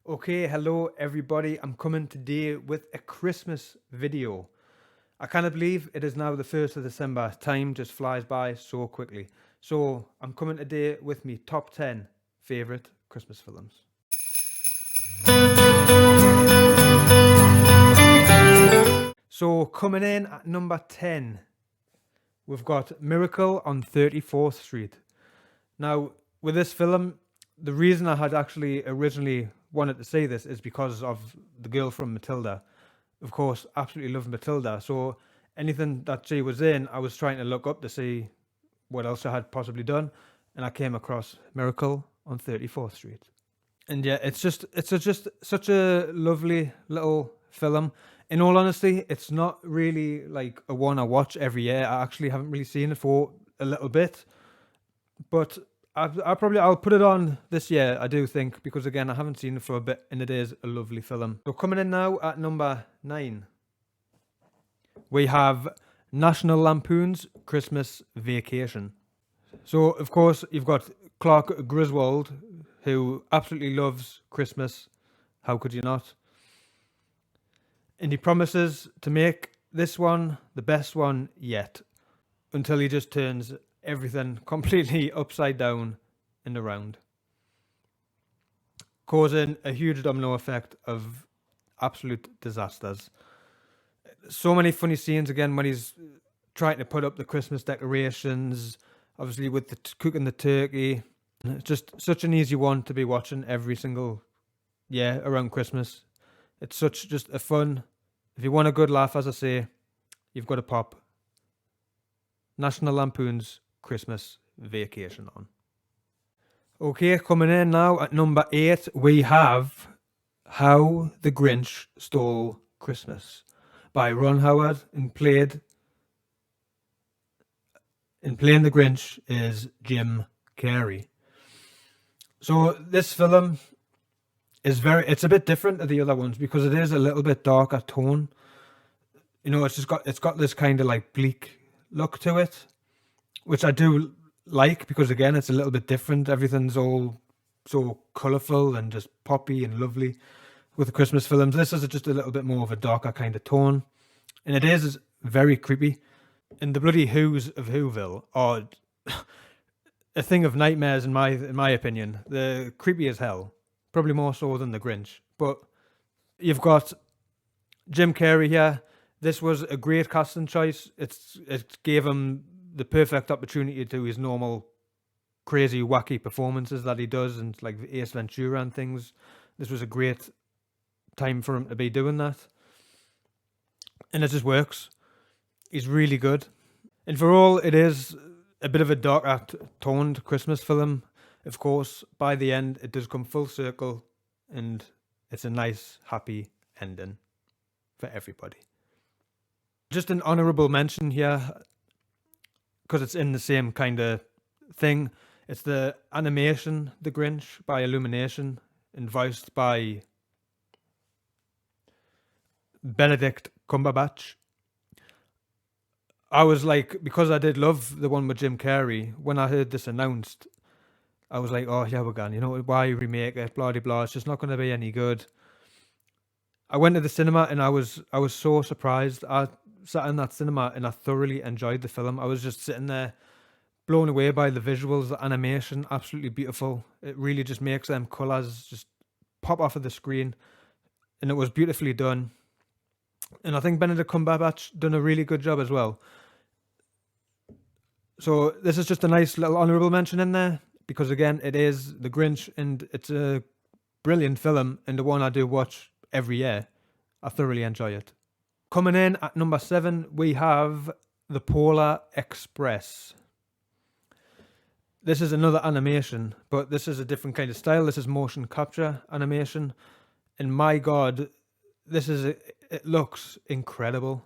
Okay, hello everybody. I'm coming today with a Christmas video. I cannot believe it is now the 1st of December. Time just flies by so quickly. So I'm coming today with me top 10 favourite Christmas films. So coming in at number 10, we've got Miracle on 34th Street. Now, with this film, the reason I had actually originally wanted to see this is because of the girl from Matilda. Of course, absolutely love Matilda. So anything that she was in, I was trying to look up to see what else I had possibly done, and I came across Miracle on 34th Street. And yeah, it's just such a lovely little film. In all honesty, it's not really like a one I watch every year. I actually haven't really seen it for a little bit, but I'll put it on this year, I do think, because again, I haven't seen it for a bit, and it is a lovely film. So coming in now at number 9, we have National Lampoons Christmas Vacation. So of course, you've got Clark Griswold, who absolutely loves Christmas. How could you not? And he promises to make this one the best one yet, until he just turns everything completely upside down and around, causing a huge domino effect of absolute disasters. So many funny scenes again when he's trying to put up the Christmas decorations, obviously with the cooking the turkey. It's just such an easy one to be watching every single year around Christmas. It's such just a fun, if you want a good laugh, as I say, you've got to pop National Lampoons Christmas Vacation on. Okay, coming in now at number 8, we have How the Grinch Stole Christmas by Ron Howard, and playing the Grinch is Jim Carrey. So this film is it's a bit different to the other ones because it is a little bit darker tone. You know, it's got this kind of like bleak look to it, which I do like because again, it's a little bit different. Everything's all so colourful and just poppy and lovely with the Christmas films. This is just a little bit more of a darker kind of tone, and it is very creepy. And the bloody Who's of Whoville are a thing of nightmares in my opinion. They're creepy as hell, probably more so than the Grinch. But you've got Jim Carrey here. This was a great casting choice. It gave him the perfect opportunity to do his normal crazy wacky performances that he does, and like Ace Ventura and things. This was a great time for him to be doing that, and it just works. He's really good, and for all it is a bit of a darker toned Christmas film, of course, by the end it does come full circle, and it's a nice happy ending for everybody. Just an honourable mention here, because it's in the same kind of thing. It's the animation The Grinch by Illumination, and voiced by Benedict Cumberbatch. I was like, because I did love the one with Jim Carrey, when I heard this announced, I was like, oh, yeah, we're gone. You know, why remake it? Blah, blah, blah. It's just not going to be any good. I went to the cinema and I was so surprised. I sat in that cinema and I thoroughly enjoyed the film. I was just sitting there blown away by the visuals, the animation, absolutely beautiful. It really just makes them colours just pop off of the screen, and it was beautifully done. And I think Benedict Cumberbatch done a really good job as well. So this is just a nice little honourable mention in there, because again, it is The Grinch, and it's a brilliant film, and the one I do watch every year. I thoroughly enjoy it. Coming in at number 7, we have The Polar Express. This is another animation, but this is a different kind of style. This is motion capture animation, and my God, it looks incredible.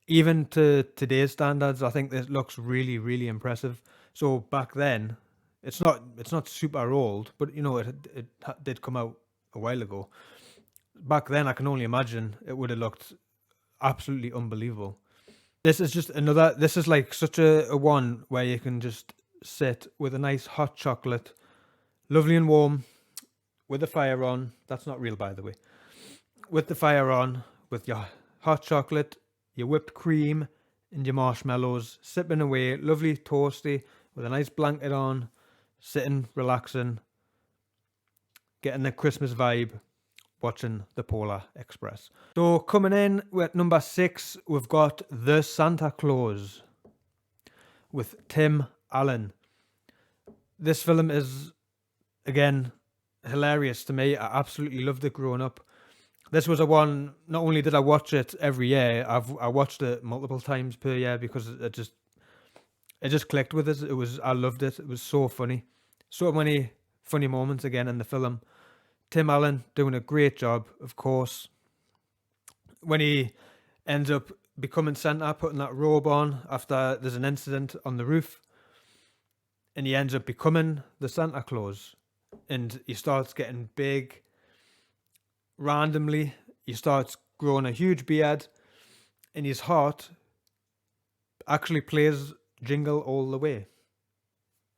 Even to today's standards, I think this looks really, really impressive. So back then, it's not super old, but you know, it did come out a while ago. Back then, I can only imagine it would have looked absolutely unbelievable. This is like such a one where you can just sit with a nice hot chocolate, lovely and warm, with the fire on. That's not real, by the way. With the fire on, with your hot chocolate, your whipped cream, and your marshmallows, sipping away, lovely toasty, with a nice blanket on, sitting, relaxing, getting the Christmas vibe, watching the Polar Express. So coming in with number 6, we've got The Santa Claus with Tim Allen. This film is, again, hilarious to me. I absolutely loved it growing up. This was a one, not only did I watch it every year, I watched it multiple times per year because it just clicked with us. I loved it. It was so funny. So many funny moments again in the film. Tim Allen doing a great job, of course. When he ends up becoming Santa, putting that robe on after there's an incident on the roof, and he ends up becoming the Santa Claus, and he starts getting big. Randomly, he starts growing a huge beard, and his heart actually plays Jingle All The Way.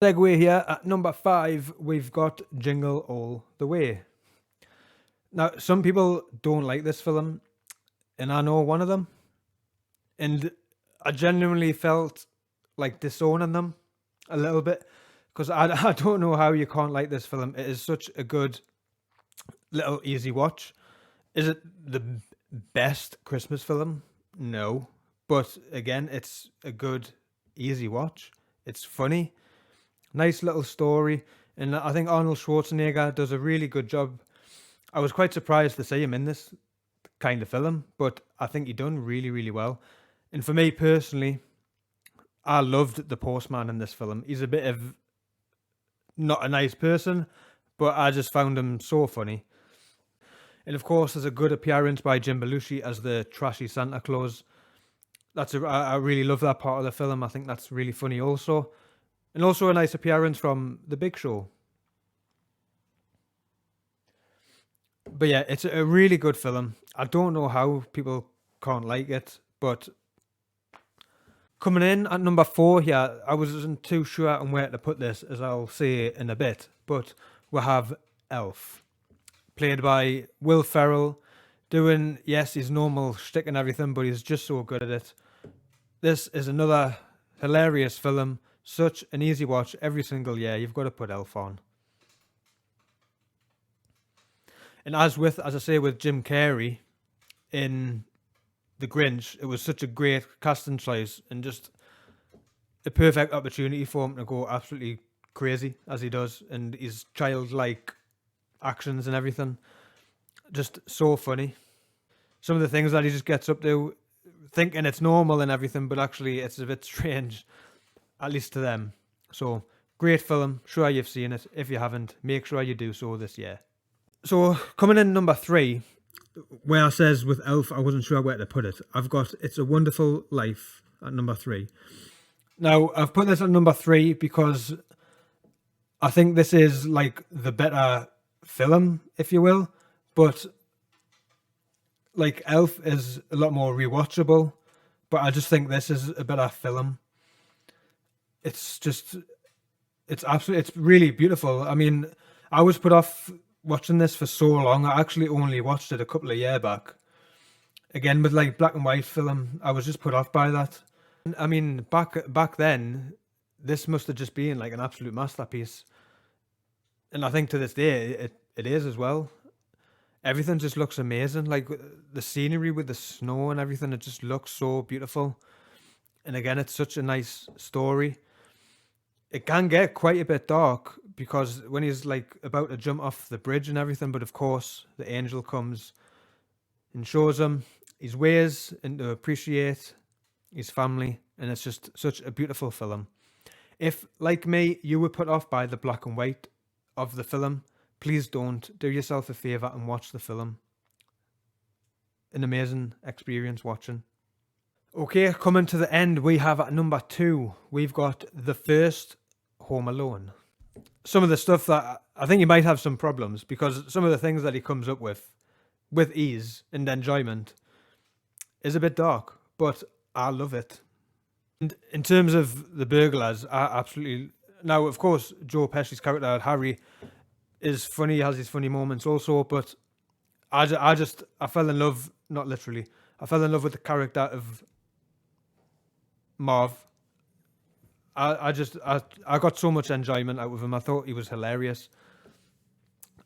Segue here at number 5, we've got Jingle All The Way. Now, some people don't like this film, and I know one of them, and I genuinely felt like disowning them a little bit, because I don't know how you can't like this film. It is such a good little easy watch. Is it the best Christmas film? No, but again, it's a good easy watch. It's funny, nice little story, and I think Arnold Schwarzenegger does a really good job. I was quite surprised to see him in this kind of film, but I think he done really, really well. And for me personally, I loved the postman in this film. He's a bit of not a nice person, but I just found him so funny. And of course, there's a good appearance by Jim Belushi as the trashy Santa Claus. I really love that part of the film. I think that's really funny also. And also a nice appearance from The Big Show. But yeah, it's a really good film. I don't know how people can't like it, but coming in at number 4 here, I wasn't too sure on where to put this, as I'll say in a bit, but we have Elf, played by Will Ferrell, doing, yes, his normal shtick and everything, but he's just so good at it. This is another hilarious film, such an easy watch every single year. You've got to put Elf on. And as I say, with Jim Carrey in The Grinch, it was such a great casting choice and just a perfect opportunity for him to go absolutely crazy as he does, and his childlike actions and everything. Just so funny. Some of the things that he just gets up to, thinking it's normal and everything, but actually it's a bit strange, at least to them. So, great film. Sure you've seen it. If you haven't, make sure you do so this year. So, coming in number 3, where I says with Elf, I wasn't sure where to put it. I've got It's a Wonderful Life at number 3. Now, I've put this at number 3 because I think this is like the better film, if you will. But like Elf is a lot more rewatchable, but I just think this is a better film. It's really beautiful. I mean, I was put off watching this for so long. I actually only watched it a couple of years back. Again, with like black and white film, I was just put off by that. I mean, back then, this must have just been like an absolute masterpiece. And I think to this day, it is as well. Everything just looks amazing. Like the scenery with the snow and everything, it just looks so beautiful. And again, it's such a nice story. It can get quite a bit dark because when he's like about to jump off the bridge and everything, but of course the angel comes and shows him his ways and to appreciate his family, and it's just such a beautiful film. If, like me, you were put off by the black and white of the film, please don't. Do yourself a favour and watch the film. An amazing experience watching. Okay, coming to the end, we have at number 2, we've got the first Home Alone. Some of the stuff that I think you might have some problems because some of the things that he comes up with ease and enjoyment, is a bit dark, but I love it. And in terms of the burglars, I absolutely... Now, of course, Joe Pesci's character, Harry, is funny, he has his funny moments also, but I fell in love, not literally, I fell in love with the character of Marv. I got so much enjoyment out of him. I thought he was hilarious.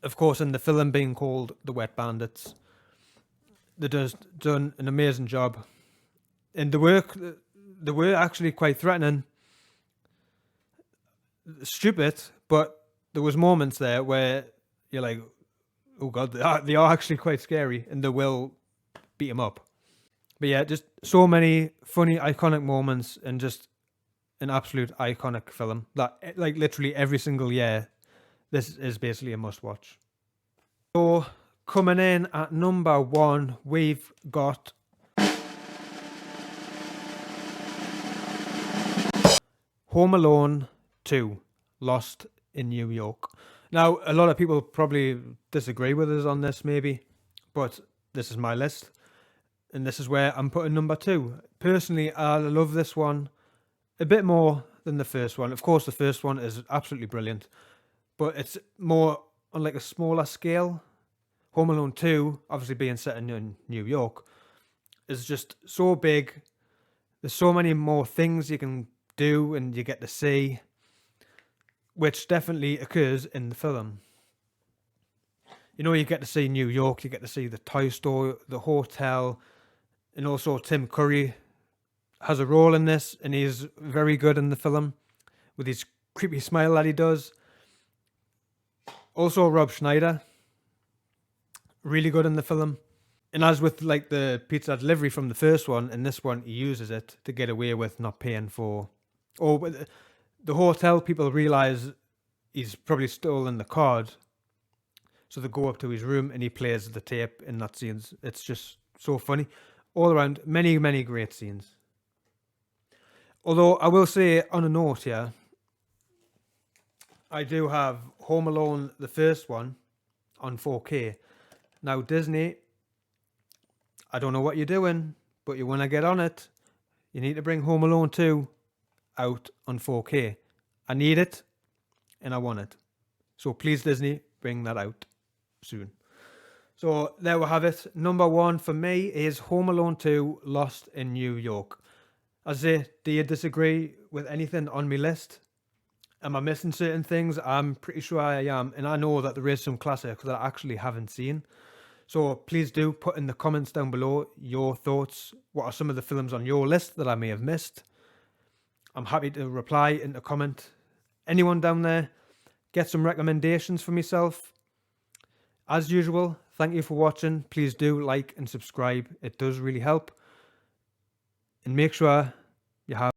Of course, in the film being called The Wet Bandits, they just done an amazing job. And they were actually quite threatening, stupid, but there was moments there where you're like, oh god, they are actually quite scary, and they will beat him up. But yeah, just so many funny, iconic moments, and just an absolute iconic film that, like, literally every single year, this is basically a must-watch. So, coming in at number 1, we've got Home Alone 2, Lost in New York. Now, a lot of people probably disagree with us on this, maybe, but this is my list, and this is where I'm putting number 2. Personally, I love this one a bit more than the first one. Of course, the first one is absolutely brilliant, but it's more on like a smaller scale. Home Alone 2, obviously being set in New York, is just so big. There's so many more things you can do and you get to see, which definitely occurs in the film. You know, you get to see New York, you get to see the toy store, the hotel, and also Tim Curry has a role in this, and he's very good in the film with his creepy smile that he does. Also, Rob Schneider, really good in the film. And as with like the pizza delivery from the first one, in this one he uses it to get away with not paying for. Or the hotel people realize he's probably stolen the card, so they go up to his room and he plays the tape in that scene. It's just so funny. All around, many, many great scenes. Although I will say on a note here, I do have Home Alone, the first one, on 4K. Now Disney, I don't know what you're doing, but you want to get on it. You need to bring Home Alone 2 out on 4K. I need it, and I want it. So please, Disney, bring that out soon. So there we have it. Number 1 for me is Home Alone 2, Lost in New York. As I say, do you disagree with anything on my list? Am I missing certain things? I'm pretty sure I am, and I know that there is some classics that I actually haven't seen. So please do put in the comments down below your thoughts. What are some of the films on your list that I may have missed? I'm happy to reply in the comment. Anyone down there, get some recommendations for myself. As usual, thank you for watching. Please do like and subscribe. It does really help. And make sure you have